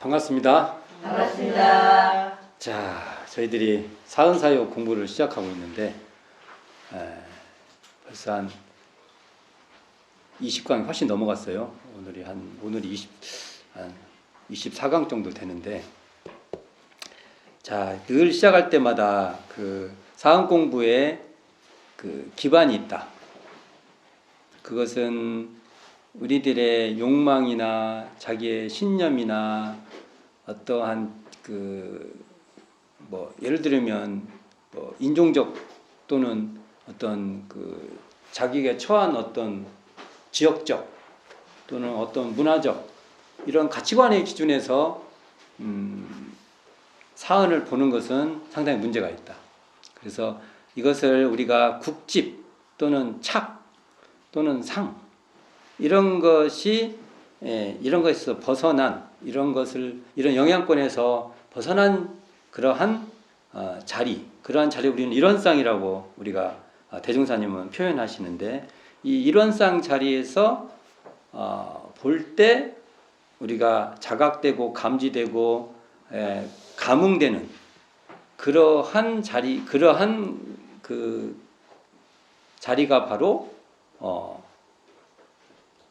반갑습니다. 반갑습니다. 자, 저희들이 사은사요 공부를 시작하고 있는데 벌써 한 20강이 훨씬 넘어갔어요. 오늘이 한 24강 정도 되는데, 자, 늘 시작할 때마다 그 사은 공부에 그 기반이 있다. 그것은 우리들의 욕망이나 자기의 신념이나 어떠한 예를 들면 인종적 또는 어떤 자기가 처한 어떤 지역적 또는 어떤 문화적 이런 가치관의 기준에서 사은을 보는 것은 상당히 문제가 있다. 그래서 이것을 우리가 국집 또는 착 또는 상 이런 것에서 벗어난 이런 영향권에서 벗어난 그러한 그러한 자리 우리는 일원상이라고 우리가 대종사님은 표현하시는데, 이 일원상 자리에서 볼 때 우리가 자각되고 감지되고 감응되는 그러한 자리가 바로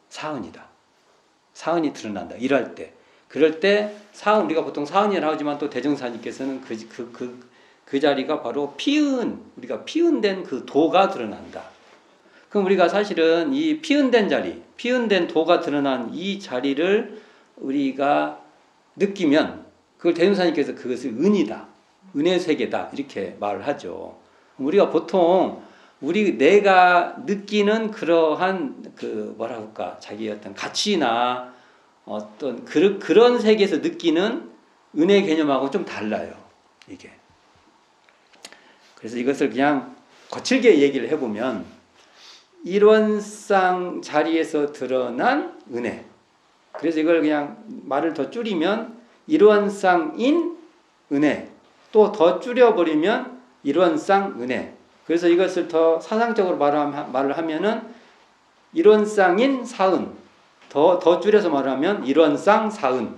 사은이다. 사은이 드러난다. 일할 때. 그럴 때 우리가 보통 사은이라고 하지만 또 대종사님께서는 그 자리가 바로 우리가 피은된 그 도가 드러난다. 그럼 우리가 사실은 이 피은된 도가 드러난 이 자리를 우리가 느끼면 그걸 대종사님께서 그것을 은이다. 은의 세계다. 이렇게 말을 하죠. 우리가 보통 내가 느끼는 그러한 자기의 어떤 가치나 어떤 그런 세계에서 느끼는 은혜 개념하고 좀 달라요, 이게. 그래서 이것을 그냥 거칠게 얘기를 해보면, 일원상 자리에서 드러난 은혜. 그래서 이걸 그냥 말을 더 줄이면 일원상인 은혜. 또 더 줄여버리면 일원상 은혜. 그래서 이것을 더 사상적으로 말을 하면은 일원상인 사은, 더 줄여서 말하면 일원상 사은,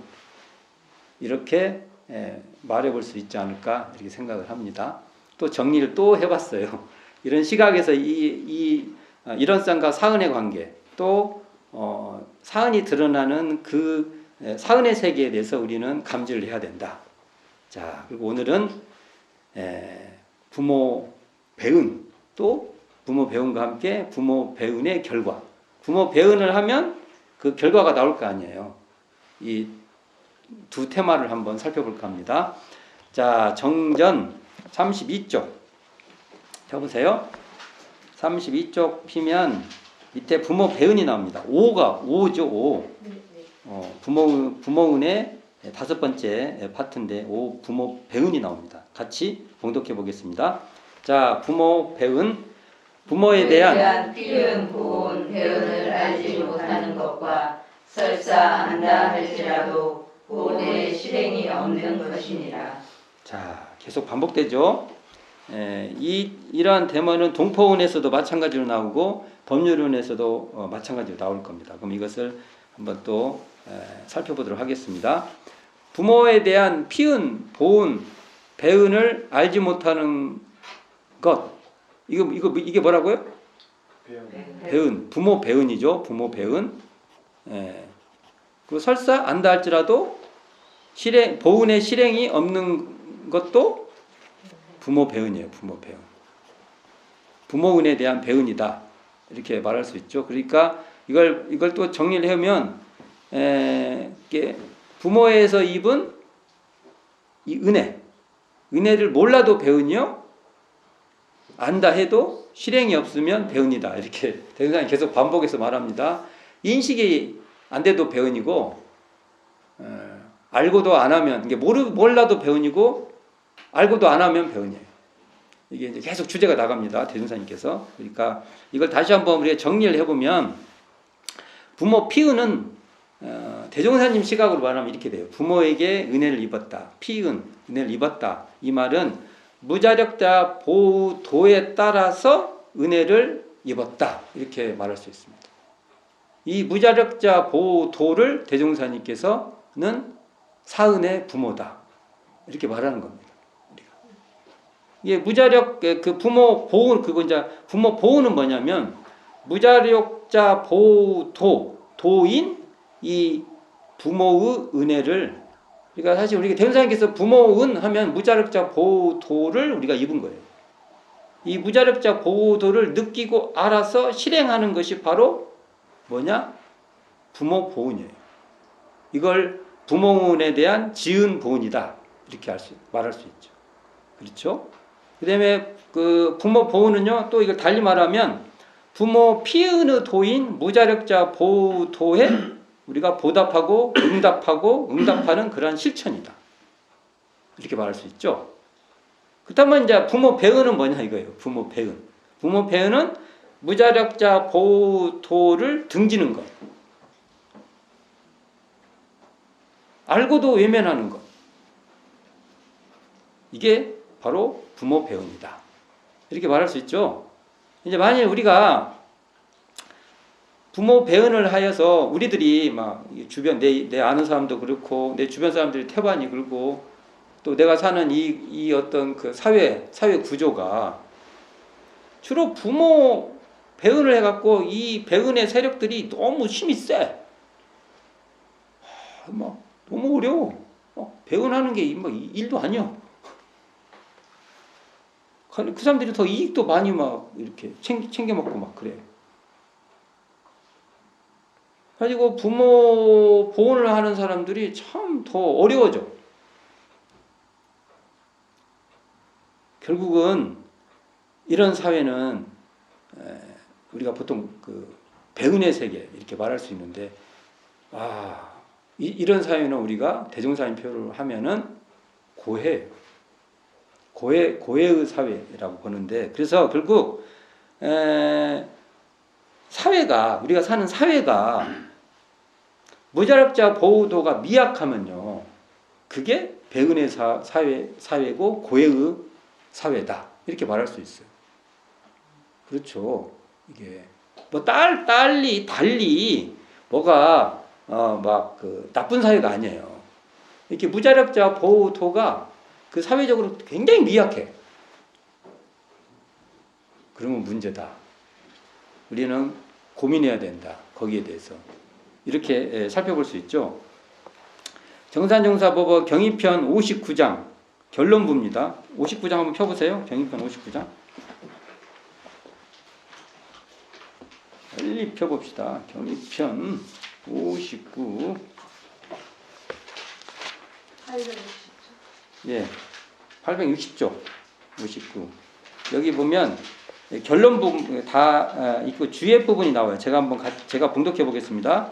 이렇게 말해볼 수 있지 않을까 이렇게 생각을 합니다. 또 정리를 또 해봤어요. 이런 시각에서 이 일원상과 사은의 관계, 또 사은이 드러나는 그 사은의 세계에 대해서 우리는 감지를 해야 된다. 자, 그리고 오늘은 부모 배은, 또 부모 배은과 함께 부모 배은의 결과. 부모 배은을 하면 그 결과가 나올 거 아니에요. 이 두 테마를 한번 살펴볼까 합니다. 자, 정전 32쪽 펴보세요. 32쪽 피면 밑에 부모 배은이 나옵니다. 5죠, 5. 부모은의 5번째 파트인데 부모 배은이 나옵니다. 같이 봉독해 보겠습니다. 자, 부모 배은. 부모에 대한 피은 보온 배은을 알지 못하는 것과 설사 안다 할지라도 보온의 실행이 없는 것이니라. 자, 계속 반복되죠. 이러한 데모는 동포운에서도 마찬가지로 나오고 법률운에서도 마찬가지로 나올 겁니다. 그럼 이것을 한번 또 살펴보도록 하겠습니다. 부모에 대한 피은, 보은, 배은을 알지 못하는 것. 이게 뭐라고요? 배은. 부모 배은이죠. 부모 배은. 그리고 설사 안다 할지라도 보은의 실행이 없는 것도 부모 배은이에요. 부모 배은. 부모은에 대한 배은이다. 이렇게 말할 수 있죠. 그러니까 이걸 또 정리를 해보면 부모에서 입은 이 은혜를 몰라도 배은이요, 안다 해도 실행이 없으면 배은이다. 이렇게 대승사님 계속 반복해서 말합니다. 인식이 안 돼도 배은이고, 알고도 안 하면, 이게 몰라도 배은이고, 알고도 안 하면 배은이에요. 이게 이제 계속 주제가 나갑니다. 대승사님께서. 그러니까 이걸 다시 한번 우리가 정리를 해보면, 부모 피은은 대종사님 시각으로 말하면 이렇게 돼요. 부모에게 은혜를 입었다. 피은, 은혜를 입었다. 이 말은 무자력자 보호도에 따라서 은혜를 입었다. 이렇게 말할 수 있습니다. 이 무자력자 보호도를 대종사님께서는 사은의 부모다. 이렇게 말하는 겁니다. 우리가. 이게 무자력 그 부모 보호 그거 이제 부모 보호는 뭐냐면 무자력자 보호 도인 이 부모의 은혜를 그러니까 사실 우리가 대운사님께서 부모은 하면 무자력자 보호도를 우리가 입은 거예요. 이 무자력자 보호도를 느끼고 알아서 실행하는 것이 바로 뭐냐? 부모 보훈이에요. 이걸 부모운에 대한 지은 보훈이다. 이렇게 말할 수 있죠. 그렇죠? 그 다음에 그 부모 보훈은요, 또 이걸 달리 말하면 부모 피은의 도인 무자력자 보호도에 우리가 보답하고 응답하는 그러한 실천이다. 이렇게 말할 수 있죠. 그렇다면 이제 부모 배은은 뭐냐 이거예요. 부모 배은. 부모 배은은 무자력자 보호도를 등지는 것. 알고도 외면하는 것. 이게 바로 부모 배은이다. 이렇게 말할 수 있죠. 이제 만약에 우리가 부모 배은을 하여서 우리들이 막 주변 내 아는 사람도 그렇고 내 주변 사람들이 태반이 그렇고 또 내가 사는 이 어떤 그 사회 구조가 주로 부모 배은을 해갖고 이 배은의 세력들이 너무 힘이 세. 막 너무 어려워. 배은하는 게 뭐 일도 아니야. 그 사람들이 더 이익도 많이 막 이렇게 챙겨 먹고 막 그래. 가지고 부모 보호를 하는 사람들이 참 더 어려워져. 결국은 이런 사회는 우리가 보통 그 배은의 세계 이렇게 말할 수 있는데 이런 사회는 우리가 대종사님표를 하면은 고해의 사회라고 보는데 그래서 결국 사회가 우리가 사는 사회가 무자력자 보호도가 미약하면요 그게 배은의 사회고 고해의 사회다 이렇게 말할 수 있어요. 그렇죠. 이게 뭐 달리 뭐가 막 그 나쁜 사회가 아니에요. 이렇게 무자력자 보호도가 그 사회적으로 굉장히 미약해. 그러면 문제다. 우리는 고민해야 된다. 거기에 대해서. 이렇게 살펴볼 수 있죠. 정산정사법원 경위편 59장 결론부입니다. 59장 한번 펴보세요. 경위편 59장. 빨리 펴봅시다. 경위편 59. 860조. 예, 860조 59. 여기 보면 결론 부분 다 있고 주의 부분이 나와요. 제가 봉독해 보겠습니다.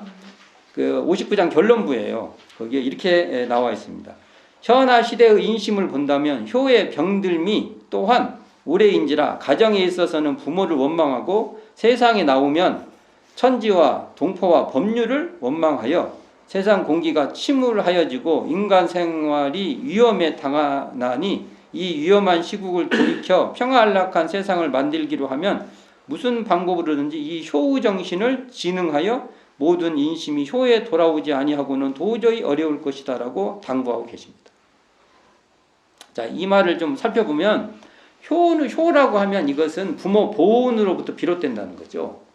그 59장 결론부예요. 거기에 이렇게 나와 있습니다. 현하 시대의 인심을 본다면 효의 병들미 또한 오래인지라 가정에 있어서는 부모를 원망하고 세상에 나오면 천지와 동포와 법률을 원망하여 세상 공기가 침울하여지고 인간 생활이 위험에 당하나니 이 위험한 시국을 돌이켜 평화안락한 세상을 만들기로 하면 무슨 방법으로든지 이 효의 정신을 진흥하여 모든 인심이 효에 돌아오지 아니하고는 도저히 어려울 것이다라고 당부하고 계십니다. 자, 이 말을 좀 살펴보면 효라고 하면 이것은 부모 보훈으로부터 비롯된다는 거죠.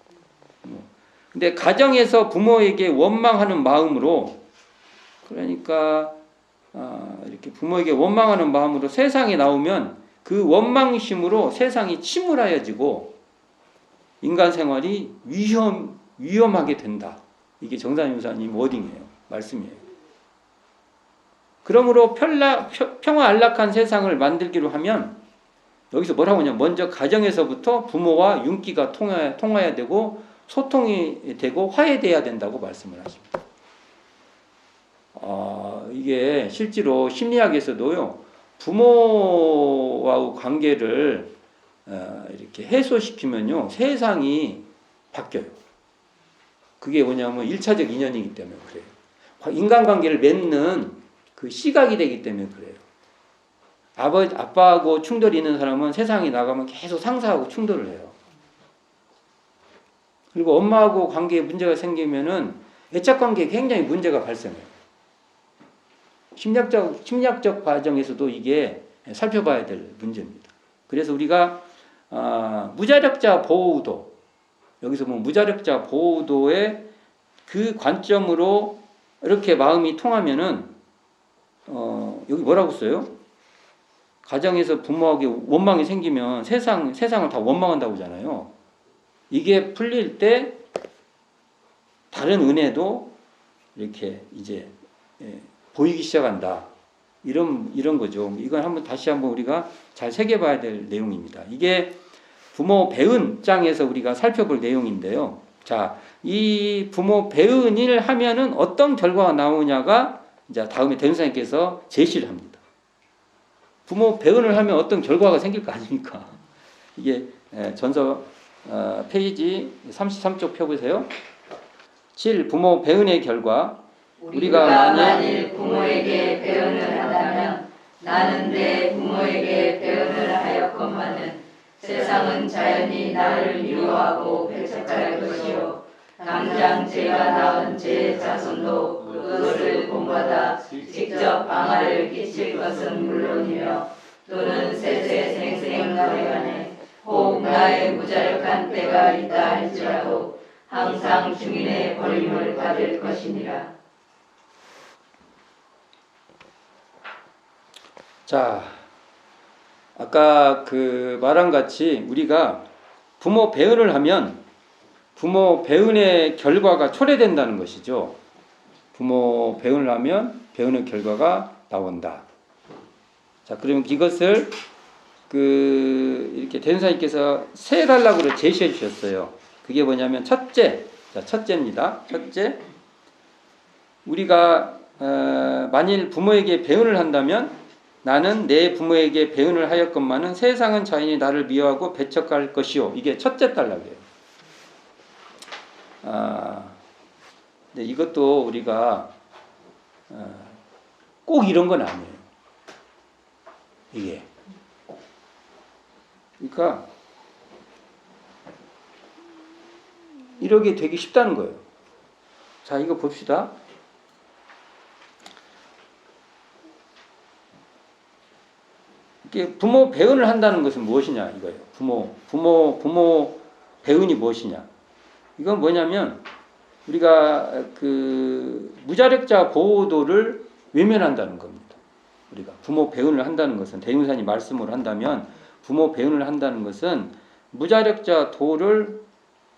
근데 가정에서 부모에게 원망하는 마음으로 그러니까 이렇게 부모에게 원망하는 마음으로 세상에 나오면 그 원망심으로 세상이 침울하여지고 인간 생활이 위험하게 된다. 이게 정산유사님 워딩이에요. 말씀이에요. 그러므로 평화 안락한 세상을 만들기로 하면 여기서 뭐라고 하냐. 먼저 가정에서부터 부모와 윤기가 통해야 되고 소통이 되고 화해돼야 된다고 말씀을 하십니다. 이게 실제로 심리학에서도요, 부모와의 관계를 이렇게 해소시키면요, 세상이 바뀌어요. 그게 뭐냐면 1차적 인연이기 때문에 그래요. 인간관계를 맺는 그 시각이 되기 때문에 그래요. 아빠하고 충돌이 있는 사람은 세상에 나가면 계속 상사하고 충돌을 해요. 그리고 엄마하고 관계에 문제가 생기면은 애착관계에 굉장히 문제가 발생해요. 심리학적 과정에서도 이게 살펴봐야 될 문제입니다. 그래서 우리가 무자력자 보호도, 여기서 뭐 무자력자 보호도의 그 관점으로 이렇게 마음이 통하면은 여기 뭐라고 써요? 가정에서 부모에게 원망이 생기면 세상을 다 원망한다고 하잖아요. 이게 풀릴 때 다른 은혜도 이렇게 이제 보이기 시작한다. 이런 거죠. 이건 다시 한번 우리가 잘 새겨봐야 될 내용입니다. 이게 부모 배은 장에서 우리가 살펴볼 내용인데요. 자, 이 부모 배은을 하면은 어떤 결과가 나오냐가 이제 다음에 대문사님께서 제시를 합니다. 부모 배은을 하면 어떤 결과가 생길 거 아닙니까? 이게 전서 페이지 33쪽 펴보세요. 7. 부모 배은의 결과. 우리가 만일 부모에게 배은을 한다면 나는 내 부모에게 배은을 하였건만은 세상은 자연히 나를 미워하고 배척할 것이요 당장 제가 낳은 제 자손도 그것을 본받아 직접 방해를 끼칠 것은 물론이며 또는 세세 생생간에 혹 나의 무자력한 때가 있다 할지라도 항상 중인의 버림을 받을 것이니라. 자, 아까 그 말한 같이 우리가 부모 배은을 하면 부모 배은의 결과가 초래된다는 것이죠. 부모 배은을 하면 배은의 결과가 나온다. 자, 그러면 이것을 이렇게 대선사님께서 세 단락으로 제시해 주셨어요. 그게 뭐냐면 첫째입니다. 첫째, 우리가 만일 부모에게 배은을 한다면 나는 내 부모에게 배은을 하였건만은 세상은 자연히 나를 미워하고 배척할 것이요. 이게 첫째 단락이에요. 근데 이것도 우리가 꼭 이런 건 아니에요. 이게. 그러니까 이렇게 되기 쉽다는 거예요. 자, 이거 봅시다. 이게 부모 배은을 한다는 것은 무엇이냐 이거예요. 부모 배은이 무엇이냐? 이건 뭐냐면 우리가 그 무자력자 보호도를 외면한다는 겁니다. 우리가 부모 배은을 한다는 것은 대문사님 말씀으로 한다면 부모 배은을 한다는 것은 무자력자 도를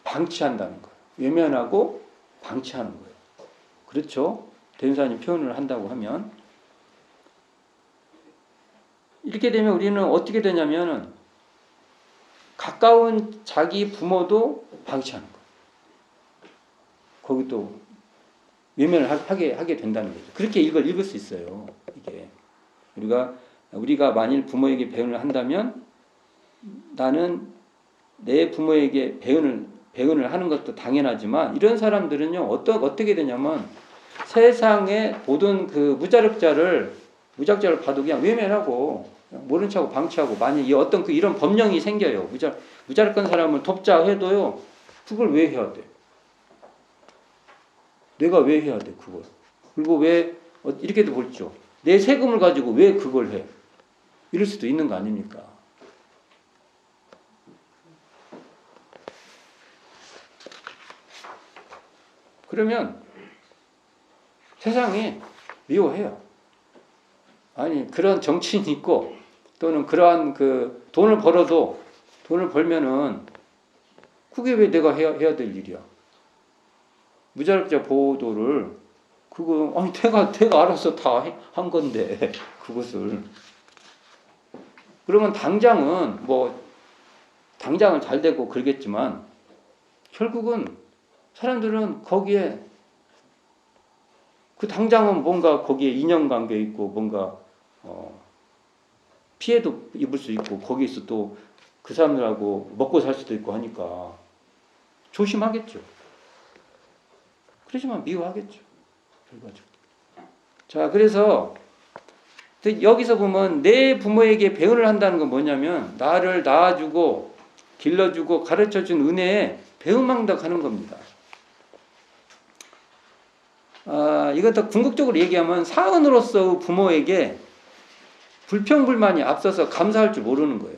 방치한다는 거예요. 외면하고 방치하는 거예요. 그렇죠? 대문사님 표현을 한다고 하면 이렇게 되면 우리는 어떻게 되냐면 가까운 자기 부모도 방치하는 거예요. 거기 또 외면을 하게 된다는 거죠. 그렇게 읽을 수 있어요. 이게 우리가 만일 부모에게 배은을 한다면 나는 내 부모에게 배은을 하는 것도 당연하지만 이런 사람들은요 어떻게 되냐면 세상의 모든 그 무자력자를 봐도 그냥 외면하고 모른 척하고 방치하고 만약 어떤 이런 법령이 생겨요. 무자력한 사람을 돕자 해도요 그걸 왜 해야 돼? 내가 왜 해야 돼 그걸? 그리고 왜 이렇게도 볼죠. 내 세금을 가지고 왜 그걸 해? 이럴 수도 있는 거 아닙니까? 그러면 세상이 미워해요. 아니 그런 정치인이 있고 또는 그러한 그 돈을 벌면은 그게 왜 내가 해야 될 일이야? 무자력자 보호도를 그거 아니 내가 알아서 다 한 건데 그것을 그러면 당장은 잘 되고 그러겠지만 결국은 사람들은 거기에 그 당장은 뭔가 거기에 인연관계 있고 뭔가 피해도 입을 수 있고 거기에서 또 그 사람들하고 먹고 살 수도 있고 하니까 조심하겠죠. 그렇지만 미워하겠죠. 결과적으로. 자, 그래서 여기서 보면 내 부모에게 배은을 한다는 건 뭐냐면 나를 낳아주고 길러주고 가르쳐준 은혜에 배은망덕하는 겁니다. 이건 더 궁극적으로 얘기하면 사은으로서 부모에게 불평불만이 앞서서 감사할 줄 모르는 거예요.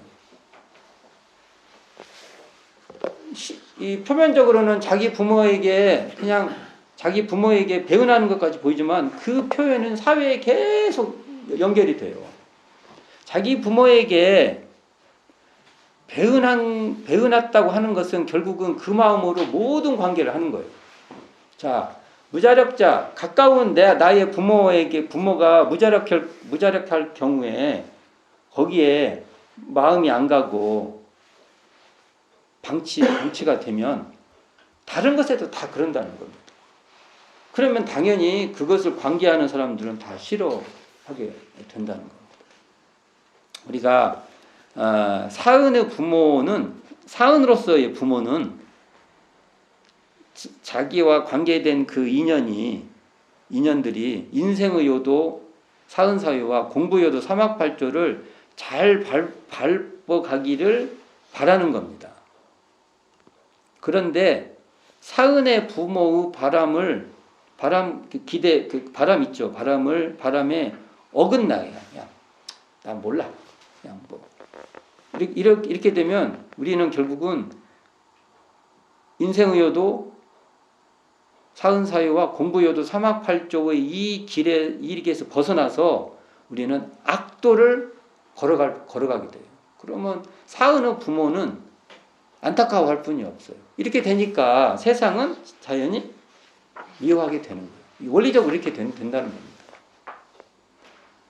이 표면적으로는 자기 부모에게 배은하는 것까지 보이지만 그 표현은 사회에 계속 연결이 돼요. 자기 부모에게 배은했다고 하는 것은 결국은 그 마음으로 모든 관계를 하는 거예요. 자, 무자력자, 가까운 나의 부모에게 부모가 무자력할 경우에 거기에 마음이 안 가고 방치가 되면 다른 것에도 다 그런다는 겁니다. 그러면 당연히 그것을 관계하는 사람들은 다 싫어하게 된다는 겁니다. 우리가 사은으로서의 부모는 자기와 관계된 그 인연들이 인생의 요도 사은사유와 공부요도 사막팔조를 잘 밟아가기를 바라는 겁니다. 그런데 사은의 부모의 바람 있죠. 바람에 어긋나요. 그냥 난 몰라. 그냥 이렇게 되면 우리는 결국은 인생의요도 사은사유와 공부요도 사막팔조의 이 길에서 벗어나서 우리는 악도를 걸어가게 돼요. 그러면 사은의 부모는 안타까워할 뿐이 없어요. 이렇게 되니까 세상은 자연히 미워하게 되는 거예요. 원리적으로 이렇게 된다는 겁니다.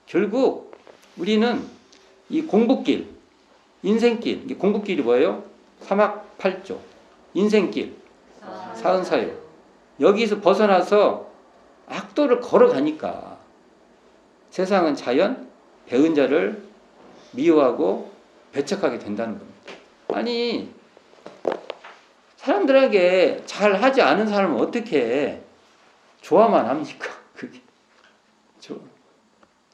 결국 우리는 이 공부길, 인생길, 공부길이 뭐예요? 사막팔조, 인생길, 사은사유. 여기서 벗어나서 악도를 걸어가니까 세상은 자연 배은 자를 미워하고 배척하게 된다는 겁니다. 아니, 사람들에게 잘 하지 않은 사람은 어떻게 좋아만 합니까? 그게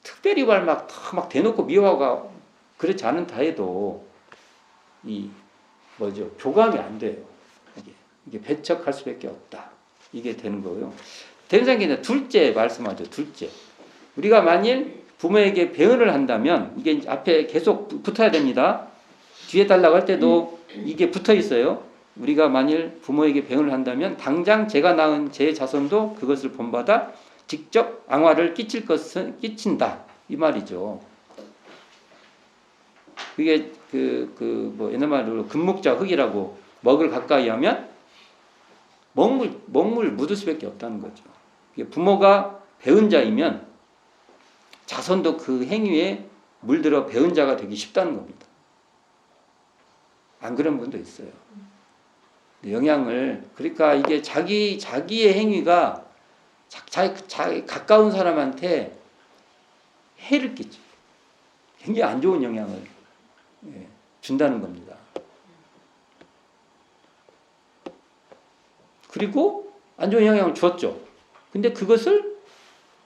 특별히 막 대놓고 미워하고 그렇지 않다 해도 교감이 안 돼요. 이게 배척할 수밖에 없다. 이게 되는 거고요. 대상계는 둘째 말씀하죠. 둘째. 우리가 만일 부모에게 배은을 한다면 이게 앞에 계속 붙어야 됩니다. 뒤에 달라고 할 때도 이게 붙어 있어요. 우리가 만일 부모에게 배은을 한다면 당장 제가 낳은 제 자손도 그것을 본받아 직접 앙화를 끼친다. 이 말이죠. 그게 옛날 말로 금묵자 흙이라고 먹을 가까이 하면 먹물 묻을 수밖에 없다는 거죠. 부모가 배은 자이면 자손도 그 행위에 물들어 배은 자가 되기 쉽다는 겁니다. 안 그런 분도 있어요. 영향을 그러니까 이게 자기의 행위가 자기 가까운 사람한테 해를 끼쳐. 굉장히 안 좋은 영향을 준다는 겁니다. 그리고 안 좋은 영향을 줬죠. 근데 그것을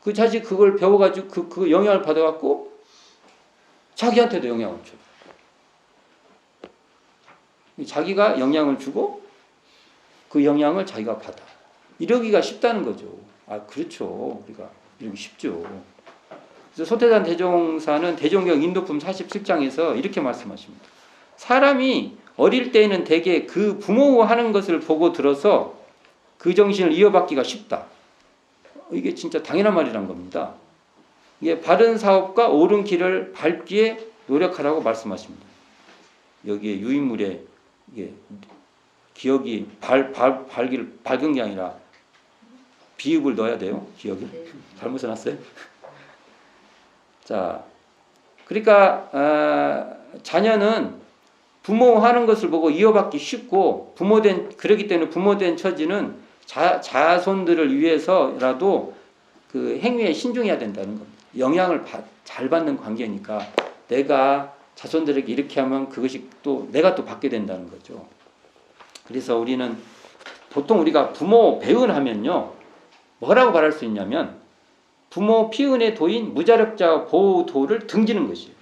그 자식 그걸 배워가지고 그 영향을 받아갖고 자기한테도 영향을 줘요. 자기가 영향을 주고 그 영향을 자기가 받아. 이러기가 쉽다는 거죠. 그렇죠. 우리가 이러기 쉽죠. 그래서 소태산 대종사는 대종경 인도품 47장에서 이렇게 말씀하십니다. 사람이 어릴 때에는 대개 그 부모 하는 것을 보고 들어서 그 정신을 이어받기가 쉽다. 이게 진짜 당연한 말이란 겁니다. 이게 바른 사업과 옳은 길을 밟기에 노력하라고 말씀하십니다. 여기에 유인물에 이게 기억이 밝은 게 아니라 비읍을 넣어야 돼요. 기억이 잘못 써놨어요. 자, 그러니까 자녀는 부모 하는 것을 보고 이어받기 쉽고 그렇기 때문에 부모된 처지는 자손들을 위해서라도 그 행위에 신중해야 된다는 겁니다. 영향을 잘 받는 관계니까 내가 자손들에게 이렇게 하면 그것이 내가 또 받게 된다는 거죠. 그래서 우리는 보통 우리가 부모 배은하면요 뭐라고 말할 수 있냐면 부모 피은의 도인 무자력자 보호도를 등지는 것이에요.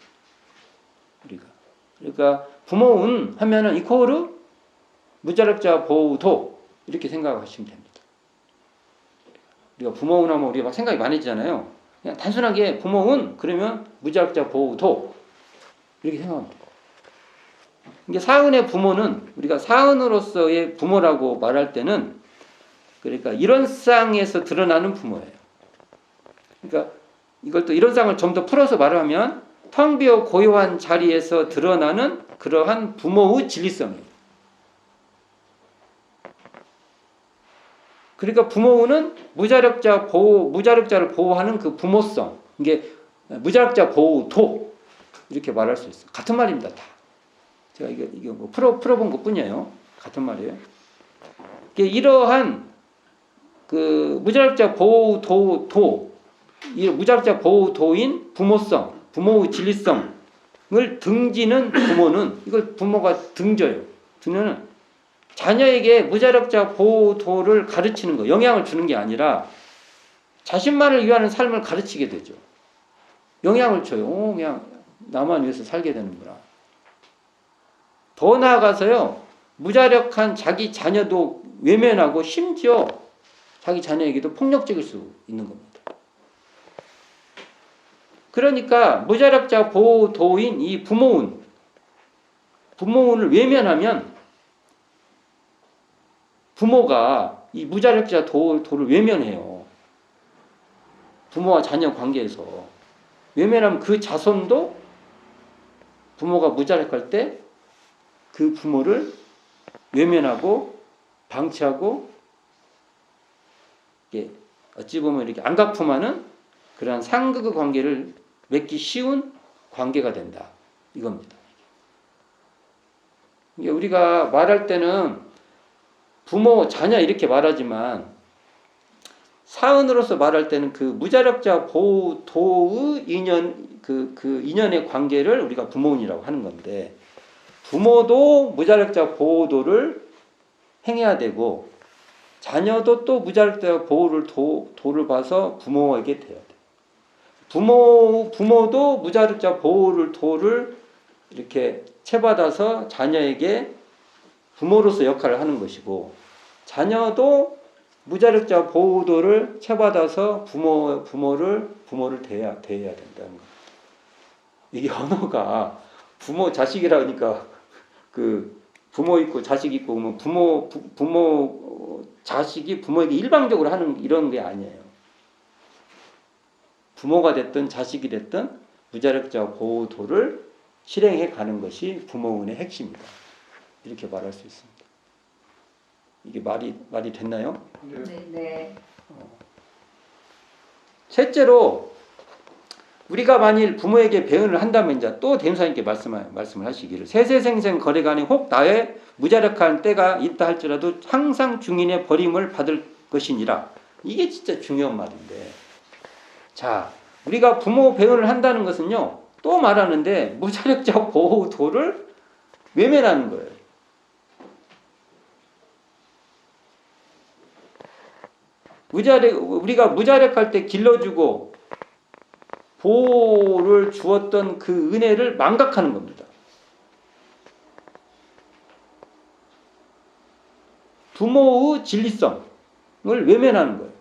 그러니까 부모은 하면은 이코르 무자력자 보호도 이렇게 생각하시면 됩니다. 우리가 부모운 하면 우리가 막 생각이 많아지잖아요. 그냥 단순하게 부모운 그러면 무자력자 보호도 이렇게 생각합니다. 이게 사은의 부모는 우리가 사은으로서의 부모라고 말할 때는 그러니까 이론상에서 드러나는 부모예요. 그러니까 이걸 또 이론상을 좀 더 풀어서 말하면 텅 비어 고요한 자리에서 드러나는 그러한 부모의 진리성이에요. 그러니까 부모는 무자력자를 보호하는 그 부모성. 이게 무자력자 보호도 이렇게 말할 수 있어요. 같은 말입니다, 다. 제가 이게 뭐 풀어본 것 뿐이에요. 같은 말이에요. 이러한 그 무자력자 보호도, 이 무자력자 보호도인 부모성, 부모의 진리성을 등지는 부모는 이걸 부모가 등져요. 등는 자녀에게 무자력자 보호도를 가르치는 거, 영향을 주는 게 아니라 자신만을 위하는 삶을 가르치게 되죠. 영향을 줘요. 그냥 나만 위해서 살게 되는구나. 더 나아가서요, 무자력한 자기 자녀도 외면하고 심지어 자기 자녀에게도 폭력적일 수 있는 겁니다. 그러니까 무자력자 보호도인 이 부모운을 외면하면 부모가 이 무자력자 도를 외면해요. 부모와 자녀 관계에서. 외면하면 그 자손도 부모가 무자력할 때 그 부모를 외면하고 방치하고 어찌 보면 이렇게 안갚음하는 그러한 상극의 관계를 맺기 쉬운 관계가 된다. 이겁니다. 우리가 말할 때는 부모, 자녀 이렇게 말하지만 사은으로서 말할 때는 그 무자력자 보호도의 인연, 그 인연의 관계를 우리가 부모운이라고 하는 건데 부모도 무자력자 보호도를 행해야 되고 자녀도 또 무자력자 도를 봐서 부모에게 돼야 돼. 부모도 무자력자 도를 이렇게 채받아서 자녀에게 부모로서 역할을 하는 것이고 자녀도 무자력자 보호도를 채받아서 부모를 대해야 된다는 거예요. 이게 언어가 부모 자식이라 하니까 그 부모 있고 자식 있고 그러면 부모 자식이 부모에게 일방적으로 하는 이런 게 아니에요. 부모가 됐든 자식이 됐든 무자력자 보호도를 실행해 가는 것이 부모운의 핵심이다. 이렇게 말할 수 있습니다. 이게 말이 됐나요? 네. 셋째로 우리가 만일 부모에게 배은을 한다면 이제 또 대임사님께 말씀을 하시기를 세세생생 거래간에 혹 나의 무자력한 때가 있다 할지라도 항상 중인의 버림을 받을 것이니라. 이게 진짜 중요한 말인데 자 우리가 부모 배은을 한다는 것은요 또 말하는데 무자력자 보호도를 외면하는 거예요. 우리가 무자력할 때 길러주고 보호를 주었던 그 은혜를 망각하는 겁니다. 부모의 진리성을 외면하는 거예요.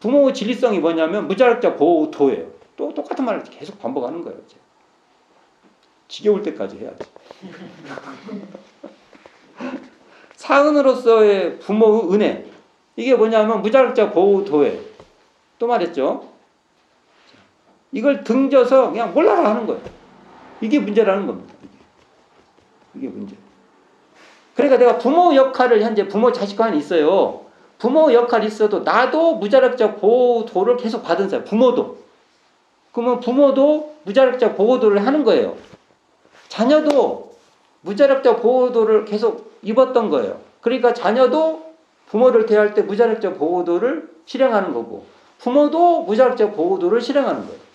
부모의 진리성이 뭐냐면 무자력자 보호도예요. 또 똑같은 말을 계속 반복하는 거예요. 이제. 지겨울 때까지 해야지. 사은으로서의 부모의 은혜 이게 뭐냐면 무자력자 보호도예요. 또 말했죠. 이걸 등져서 그냥 몰라라 하는 거예요. 이게 문제라는 겁니다. 이게 문제. 그러니까 내가 부모 역할을 현재 부모 자식 간에 있어요. 부모 역할이 있어도 나도 무자력자 보호도를 계속 받은 사람. 부모도. 그러면 부모도 무자력자 보호도를 하는 거예요. 자녀도 무자력자 보호도를 계속 입었던 거예요. 그러니까 자녀도 부모를 대할 때 무자력자 보호도를 실행하는 거고 부모도 무자력자 보호도를 실행하는 거예요.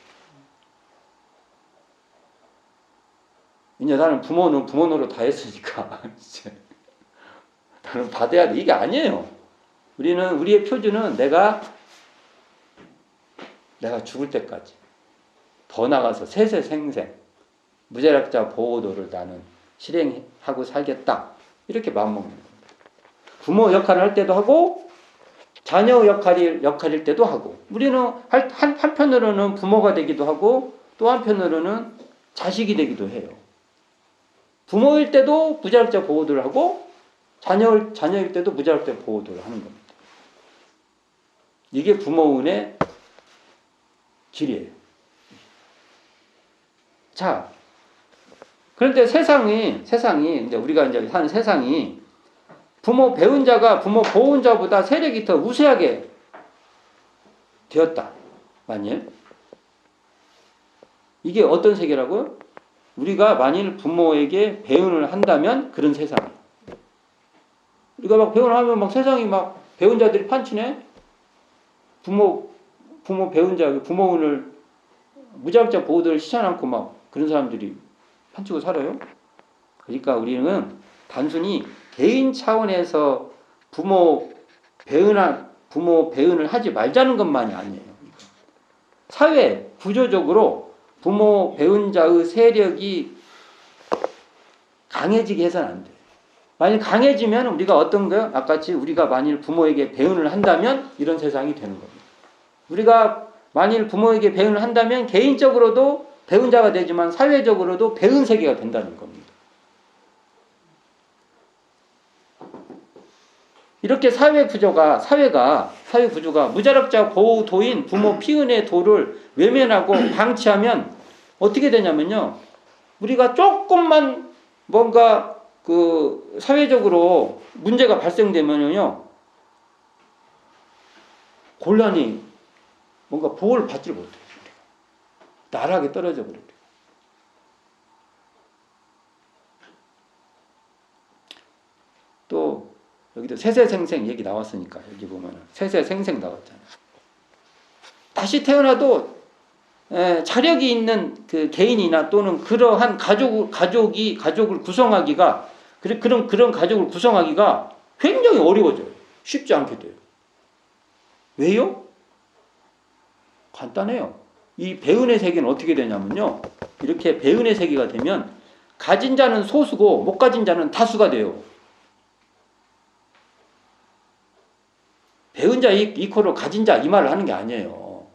이제 나는 부모는 부모 노릇 다 했으니까 이제 나는 받아야 돼. 이게 아니에요. 우리의 표준은 내가 죽을 때까지 더 나가서 세세생생 무자력자 보호도를 나는 실행하고 살겠다. 이렇게 마음먹는 겁니다. 부모 역할을 할 때도 하고 자녀 역할일 때도 하고, 우리는 한편으로는 부모가 되기도 하고 또 한편으로는 자식이 되기도 해요. 부모일 때도 무자력자 보호도를 하고 자녀일 때도 무자력자 보호도를 하는 겁니다. 이게 부모운의 길이에요. 자, 그런데 세상이 이제 우리가 이제 사는 세상이 부모 배운자가 부모 보훈자보다 세력이 더 우세하게 되었다. 만일 이게 어떤 세계라고요? 우리가 만일 부모에게 배운을 한다면 그런 세상. 우리가 막 배운을 하면 막 세상이 막 배운자들이 판치네. 부모 배운자 부모운을 무자력자 보호도를 시켜놓고 막 그런 사람들이 판치고 살아요. 그러니까 우리는 단순히 개인 차원에서 부모 배운을 하지 말자는 것만이 아니에요. 사회 구조적으로 부모 배운자의 세력이 강해지게 해서는 안 돼요. 만약 강해지면 우리가 어떤 거요? 아까같이 우리가 만일 부모에게 배운을 한다면 이런 세상이 되는 겁니다. 우리가 만일 부모에게 배운을 한다면 개인적으로도 배운자가 되지만 사회적으로도 배운 세계가 된다는 겁니다. 이렇게 사회 구조가 무자력자 보호도인 부모 피은의 도를 외면하고 방치하면 어떻게 되냐면요. 우리가 조금만 뭔가 그 사회적으로 문제가 발생되면요. 곤란히 뭔가 보호를 받지 못해요. 나락에 떨어져 버려요. 또 여기도 세세생생 얘기 나왔으니까 여기 보면은 세세생생 나왔잖아요. 다시 태어나도 자력이 있는 그 개인이나 또는 그러한 가족을 구성하기가 그런 가족을 구성하기가 굉장히 어려워져요. 쉽지 않게 돼요. 왜요? 간단해요. 이 배은의 세계는 어떻게 되냐면요. 이렇게 배은의 세계가 되면 가진 자는 소수고 못 가진 자는 다수가 돼요. 배운 자 이코로 가진 자 이 말을 하는 게 아니에요.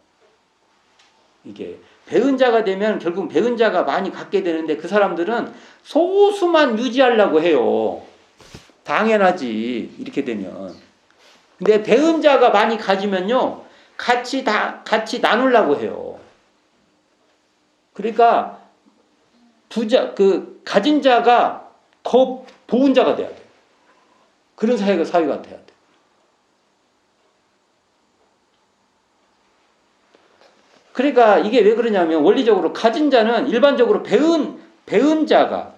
이게 배운 자가 되면 결국 배운 자가 많이 갖게 되는데 그 사람들은 소수만 유지하려고 해요. 당연하지. 이렇게 되면. 근데 배운 자가 많이 가지면요. 같이 나누려고 해요. 그러니까 가진 자가 더 보은 자가 돼야 돼. 그런 사회가 돼야 돼. 그러니까 이게 왜 그러냐면 원리적으로 가진 자는 일반적으로 배운 자가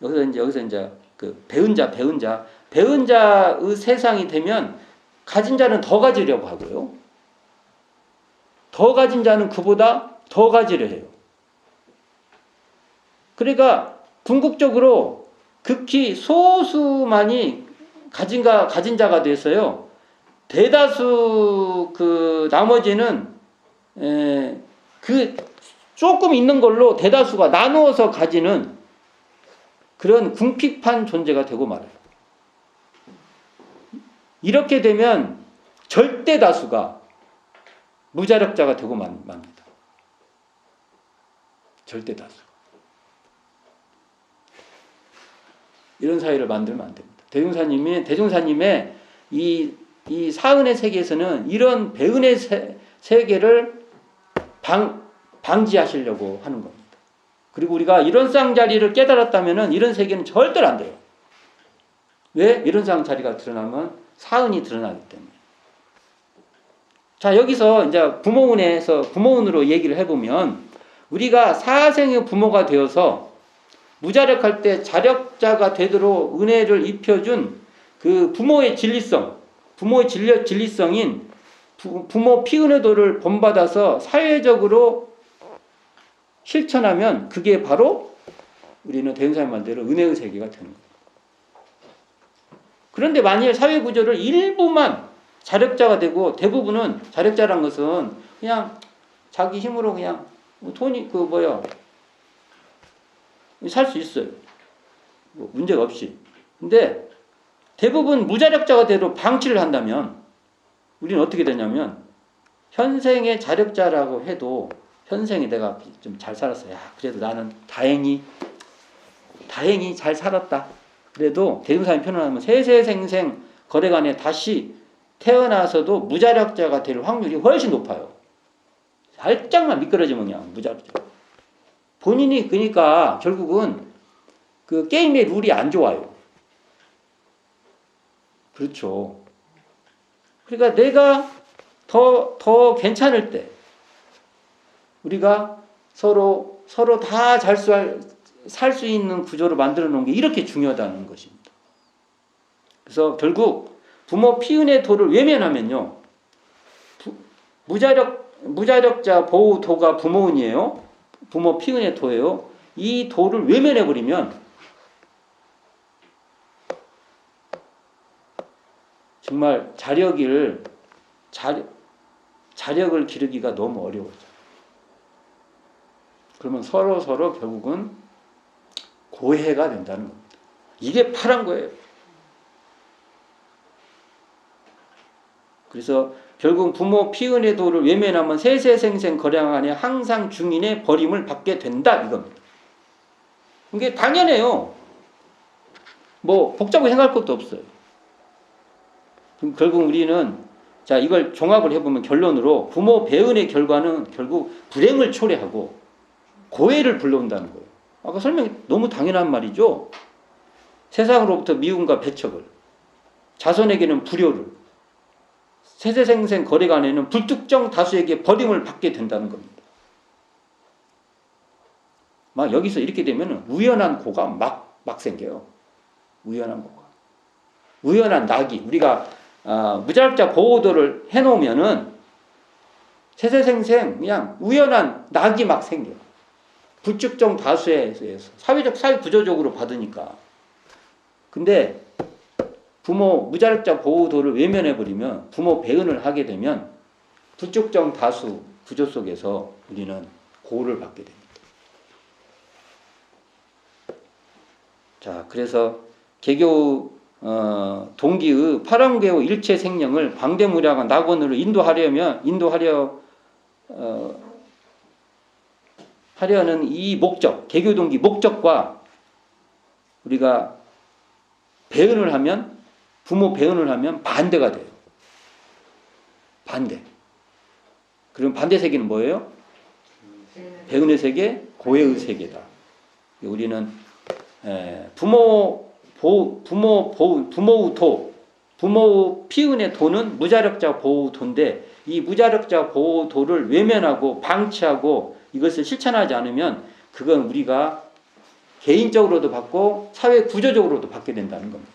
여기서 이제 그 배운 자의 세상이 되면 가진 자는 더 가지려고 하고요. 더 가진 자는 그보다 더 가지려 해요. 그러니까 궁극적으로 극히 소수만이 가진 자가 돼서요. 대다수 나머지는 조금 있는 걸로 대다수가 나누어서 가지는 그런 궁핍한 존재가 되고 말아요. 이렇게 되면 절대 다수가 무자력자가 되고 맙니다. 절대 다수. 이런 사회를 만들면 안 됩니다. 대종사님의 이 사은의 세계에서는 이런 배은의 세계를 방지하시려고 하는 겁니다. 그리고 우리가 이런 쌍자리를 깨달았다면 이런 세계는 절대로 안 돼요. 왜? 이런 쌍자리가 드러나면 사은이 드러나기 때문에. 자, 여기서 이제 부모운으로 얘기를 해보면 우리가 사생의 부모가 되어서 무자력할 때 자력자가 되도록 은혜를 입혀준 그 부모의 진리성인 부모 피은의 도를 본받아서 사회적으로 실천하면 그게 바로 우리는 대은사님 말대로 은혜의 세계가 되는 거예요. 그런데 만일 사회 구조를 일부만 자력자가 되고 대부분은 자력자란 것은 그냥 자기 힘으로 그냥 돈이 살 수 있어요. 문제가 없이. 근데 대부분 무자력자가 되도록 방치를 한다면 우리는 어떻게 되냐면 현생의 자력자라고 해도 현생에 내가 좀 잘 살았어. 야, 그래도 나는 다행히 잘 살았다. 그래도 대중사님 표현하면 세세생생 거래간에 다시 태어나서도 무자력자가 될 확률이 훨씬 높아요. 살짝만 미끄러지면 그냥 무자력자. 본인이 그러니까 결국은 그 게임의 룰이 안 좋아요. 그렇죠. 그러니까 내가 더 괜찮을 때 우리가 서로 다 살 수 있는 구조로 만들어 놓은 게 이렇게 중요하다는 것입니다. 그래서 결국 부모 피은의 도를 외면하면요. 무자력자 보호도가 부모은이에요. 부모 피은의 도예요. 이 도를 외면해버리면 정말 자력을 기르기가 너무 어려워져. 그러면 서로 결국은 고해가 된다는 겁니다. 이게 파란 거예요. 그래서 결국 부모 피은의 도를 외면하면 세세생생 거량안에 항상 중인의 버림을 받게 된다 이겁니다. 이게 당연해요. 뭐 복잡하게 생각할 것도 없어요. 그럼 결국 우리는 자 이걸 종합을 해보면 결론으로 부모 배은의 결과는 결국 불행을 초래하고 고해를 불러온다는 거예요. 아까 설명이 너무 당연한 말이죠. 세상으로부터 미움과 배척을, 자손에게는 불효를, 세세생생 거래간에는 불특정 다수에게 버림을 받게 된다는 겁니다. 막 여기서 이렇게 되면 우연한 고가 막 생겨요. 우연한 고가. 우연한 낙이 우리가 무자력자 보호도를 해놓으면은 세세생생 그냥 우연한 낙이 막 생겨. 불특정 다수에 의해서 사회 구조적으로 받으니까. 근데 부모 무자력자 보호도를 외면해버리면 부모 배은을 하게 되면 불특정 다수 구조 속에서 우리는 고를 받게 됩니다. 자, 그래서 개교 동기의 파랑개호 일체 생령을 방대무량한 낙원으로 하려는 이 목적, 개교 동기 목적과 우리가 배은을 하면 부모 배은을 하면 반대가 돼요. 반대. 그럼 반대 세계는 뭐예요? 배은의 세계, 고해의 세계다. 우리는 부모 피은의 도는 무자력자 보호도인데 이 무자력자 보호도를 외면하고 방치하고 이것을 실천하지 않으면 그건 우리가 개인적으로도 받고 사회 구조적으로도 받게 된다는 겁니다.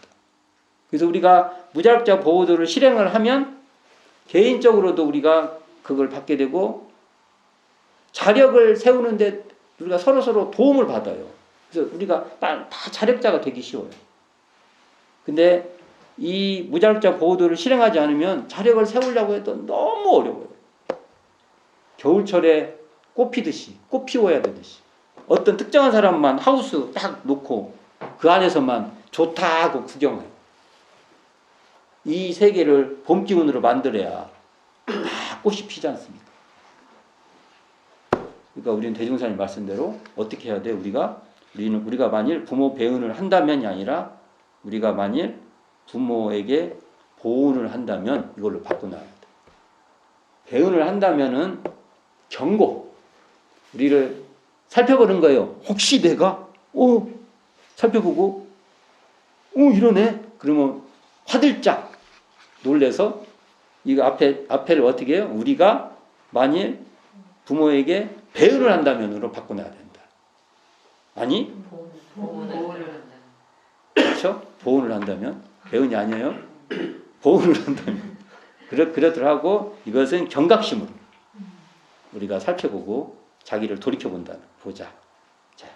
그래서 우리가 무자력자 보호도를 실행을 하면 개인적으로도 우리가 그걸 받게 되고 자력을 세우는데 우리가 서로 도움을 받아요. 그래서 우리가 다 자력자가 되기 쉬워요. 근데 이 무자력자 보호도를 실행하지 않으면 자력을 세우려고 해도 너무 어려워요. 겨울철에 꽃 피듯이, 꽃 피워야 되듯이. 어떤 특정한 사람만 하우스 딱 놓고 그 안에서만 좋다 하고 구경해요. 이 세계를 봄 기운으로 만들어야 다 꽃이 피지 않습니까? 그러니까 우리는 대중사님 말씀대로 어떻게 해야 돼? 우리가 만일 부모 배은을 한다면이 아니라 우리가 만일 부모에게 보훈을 한다면 이걸로 바꿔놔야 돼. 배은을 한다면은 경고. 우리를 살펴보는 거예요. 혹시 내가 살펴보고 이러네. 그러면 화들짝 놀래서 이거 앞에를 어떻게 해요? 우리가 만일 부모에게 배은을 한다면으로 바꿔놔야 된다. 아니? 보호를 한다. 그렇죠? 보훈을 한다면 배은이 아니에요. 보훈을 한다면 그러더라고. 이것은 경각심으로 우리가 살펴보고 자기를 보자. 자,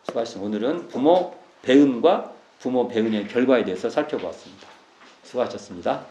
수고하셨습니다. 오늘은 부모 배은과 부모 배은의 결과에 대해서 살펴보았습니다. 수고하셨습니다.